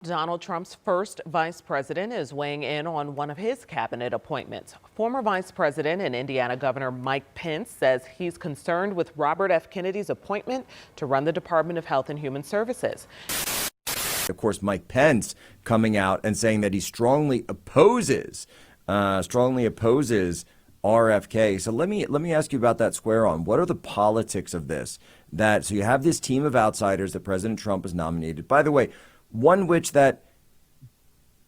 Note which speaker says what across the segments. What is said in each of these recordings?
Speaker 1: Donald Trump's first vice president is weighing in on one of his cabinet appointments. Former Vice President and Indiana Governor Mike Pence says he's concerned with Robert F. Kennedy's appointment to run the Department of Health and Human Services.
Speaker 2: Of course, Mike Pence coming out and saying that he strongly opposes RFK. So let me ask you about that square on. What are the politics of this? So you have this team of outsiders that President Trump has nominated. By the way, one which that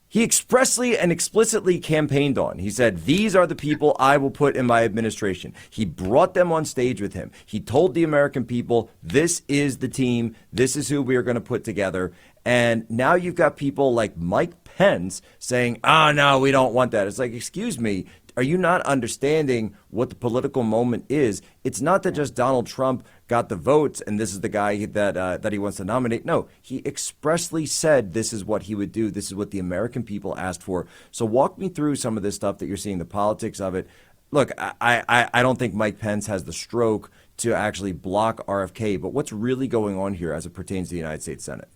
Speaker 2: he expressly and explicitly campaigned on. He said, these are the people I will put in my administration. He brought them on stage with him. He told the American people, this is the team. This is who we are going to put together. And now you've got people like Mike Pence saying, oh, no, we don't want that. It's like, excuse me. Are you not understanding what the political moment is? It's not that just Donald Trump got the votes and this is the guy that he wants to nominate. No, he expressly said this is what he would do. This is what the American people asked for. So walk me through some of this stuff that you're seeing, the politics of it. Look, I don't think Mike Pence has the stroke to actually block RFK, but what's really going on here as it pertains to the United States Senate?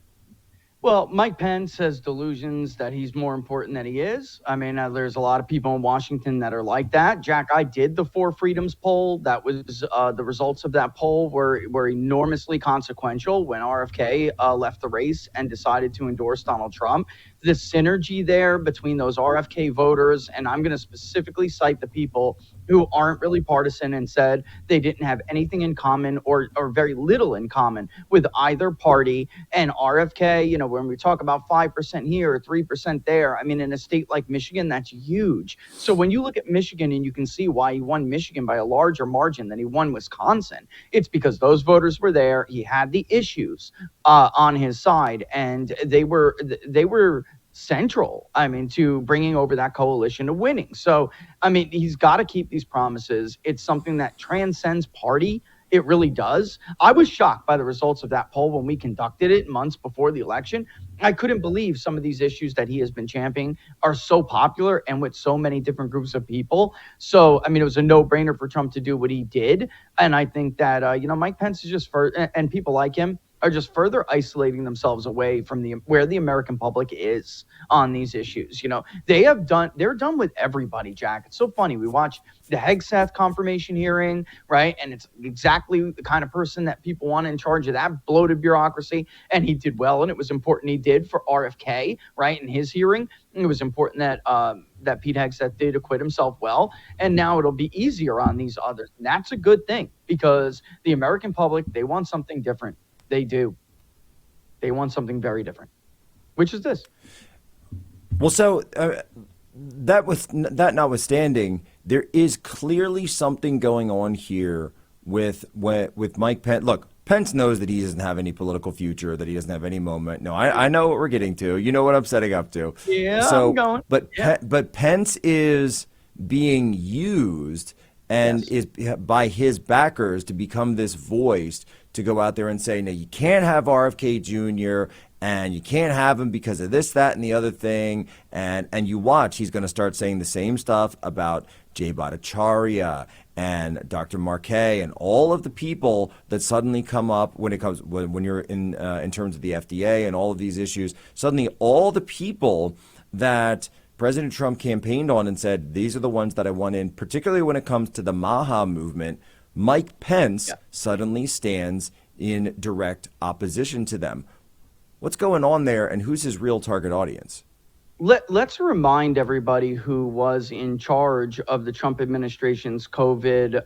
Speaker 3: Well, Mike Pence has delusions that he's more important than he is. I mean, there's a lot of people in Washington that are like that. Jack, I did the Four Freedoms poll. That was the results of that poll were enormously consequential when RFK left the race and decided to endorse Donald Trump. The synergy there between those RFK voters, and I'm going to specifically cite the people who aren't really partisan and said they didn't have anything in common or very little in common with either party. And RFK, you know, when we talk about 5% here or 3% there, I mean, in a state like Michigan, that's huge. So when you look at Michigan and you can see why he won Michigan by a larger margin than he won Wisconsin, it's because those voters were there. He had the issues on his side, and they were central, I mean, to bringing over that coalition to winning. So, I mean, he's got to keep these promises. It's something that transcends party. It really does. I was shocked by the results of that poll when we conducted it months before the election. I couldn't believe some of these issues that he has been championing are so popular and with so many different groups of people. So, I mean, it was a no-brainer for Trump to do what he did. And I think that, Mike Pence is just, and people like him, are just further isolating themselves away from where the American public is on these issues. You know, they're done with everybody, Jack. It's so funny. We watched the Hegseth confirmation hearing, right? And it's exactly the kind of person that people want in charge of that bloated bureaucracy. And he did well, and it was important he did for RFK, right? In his hearing, it was important that Pete Hegseth did acquit himself well. And now it'll be easier on these others. And that's a good thing because the American public, they want something different. They do. They want something very different, which is this.
Speaker 2: Well, so that notwithstanding, there is clearly something going on here with Mike Pence. Look, Pence knows that he doesn't have any political future, that he doesn't have any moment. No, I know what we're getting to. You know what I'm setting up to.
Speaker 3: Yeah, so, I'm going.
Speaker 2: But Pence is being used and is by his backers to become this voice to go out there and say, no, you can't have RFK Jr. and you can't have him because of this, that, and the other thing. And you watch, he's going to start saying the same stuff about Jay Bhattacharya and Dr. Markey and all of the people that suddenly come up when you're in terms of the FDA and all of these issues. Suddenly, all the people that President Trump campaigned on and said, these are the ones that I want in, particularly when it comes to the MAGA movement, Mike Pence suddenly stands in direct opposition to them. What's going on there, and who's his real target audience?
Speaker 3: Let's remind everybody who was in charge of the Trump administration's COVID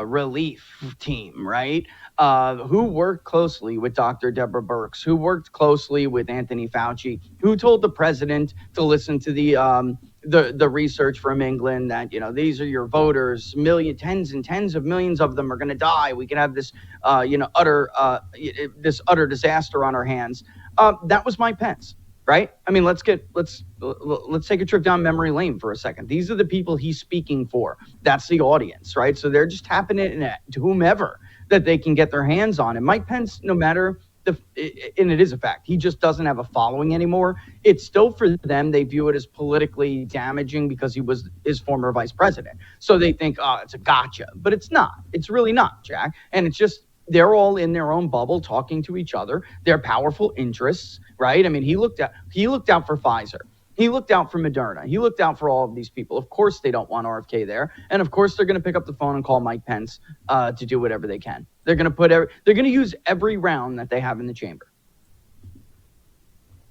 Speaker 3: relief team, right? Who worked closely with Dr. Deborah Birx, who worked closely with Anthony Fauci, who told the president to listen to the research from England that, you know, these are your voters, tens and tens of millions of them are going to die. We can have this, utter disaster on our hands. That was Mike Pence. Right? I mean, let's take a trip down memory lane for a second. These are the people he's speaking for. That's the audience, right? So they're just tapping it to whomever that they can get their hands on. And Mike Pence, no matter and it is a fact, he just doesn't have a following anymore. It's still for them. They view it as politically damaging because he was his former vice president. So they think, oh, it's a gotcha, but it's not. It's really not, Jack. And it's just, they're all in their own bubble talking to each other. They're powerful interests, right? I mean, he looked out for Pfizer. He looked out for Moderna. He looked out for all of these people. Of course, they don't want RFK there, and of course, they're going to pick up the phone and call Mike Pence to do whatever they can. They're going to use every round that they have in the chamber,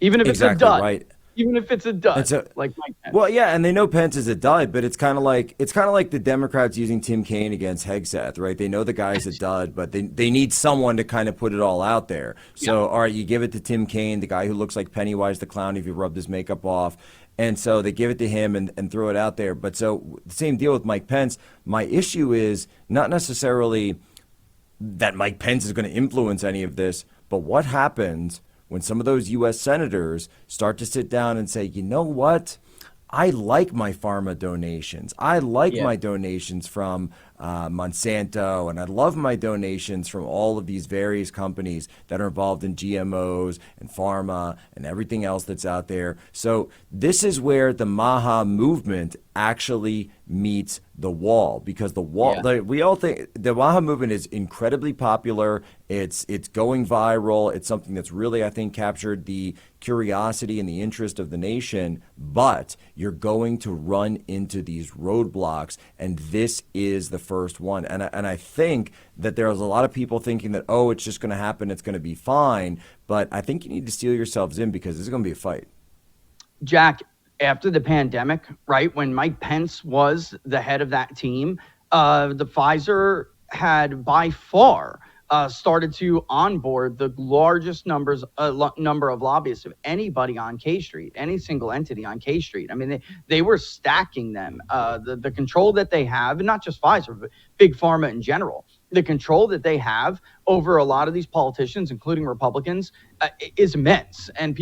Speaker 3: even if it's a dud.
Speaker 2: Right.
Speaker 3: Even if it's a dud, like Mike Pence.
Speaker 2: Well, yeah, and they know Pence is a dud, but it's kind of like the Democrats using Tim Kaine against Hegseth, right? They know the guy's a dud, but they need someone to kind of put it all out there. So, all right, you give it to Tim Kaine, the guy who looks like Pennywise the Clown if you rubbed his makeup off. And so they give it to him and throw it out there. But so the same deal with Mike Pence. My issue is not necessarily that Mike Pence is going to influence any of this, but what happens when some of those U.S. senators start to sit down and say, you know what? I like my pharma donations. I like my donations from Monsanto, and I love my donations from all of these various companies that are involved in GMOs and pharma and everything else that's out there. So this is where the MAGA movement actually meets the wall, because the wall, we all think the MAGA movement is incredibly popular. It's going viral. It's something that's really, I think, captured the curiosity and the interest of the nation, but you're going to run into these roadblocks, and this is the first one. And I think that there's a lot of people thinking that, oh, it's just going to happen, it's going to be fine, but I think you need to steel yourselves in, because this is going to be a fight.
Speaker 3: Jack, after the pandemic, right, when Mike Pence was the head of that team, the Pfizer had by far started to onboard the largest number of lobbyists of anybody on K Street, any single entity on K Street. I mean, they were stacking them. The control that they have, and not just Pfizer, but big pharma in general, the control that they have over a lot of these politicians, including Republicans, is immense. And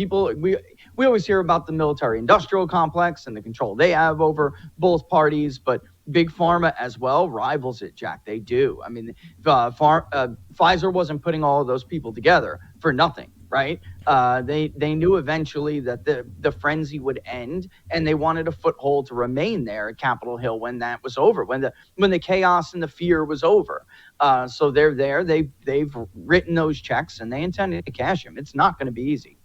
Speaker 3: we always hear about the military-industrial complex and the control they have over both parties, but big pharma as well rivals it, Jack. They do. I mean, Pfizer wasn't putting all of those people together for nothing, right? They knew eventually that the frenzy would end, and they wanted a foothold to remain there at Capitol Hill when that was over, when the chaos and the fear was over. So they're there. They've written those checks, and they intended to cash them. It's not going to be easy.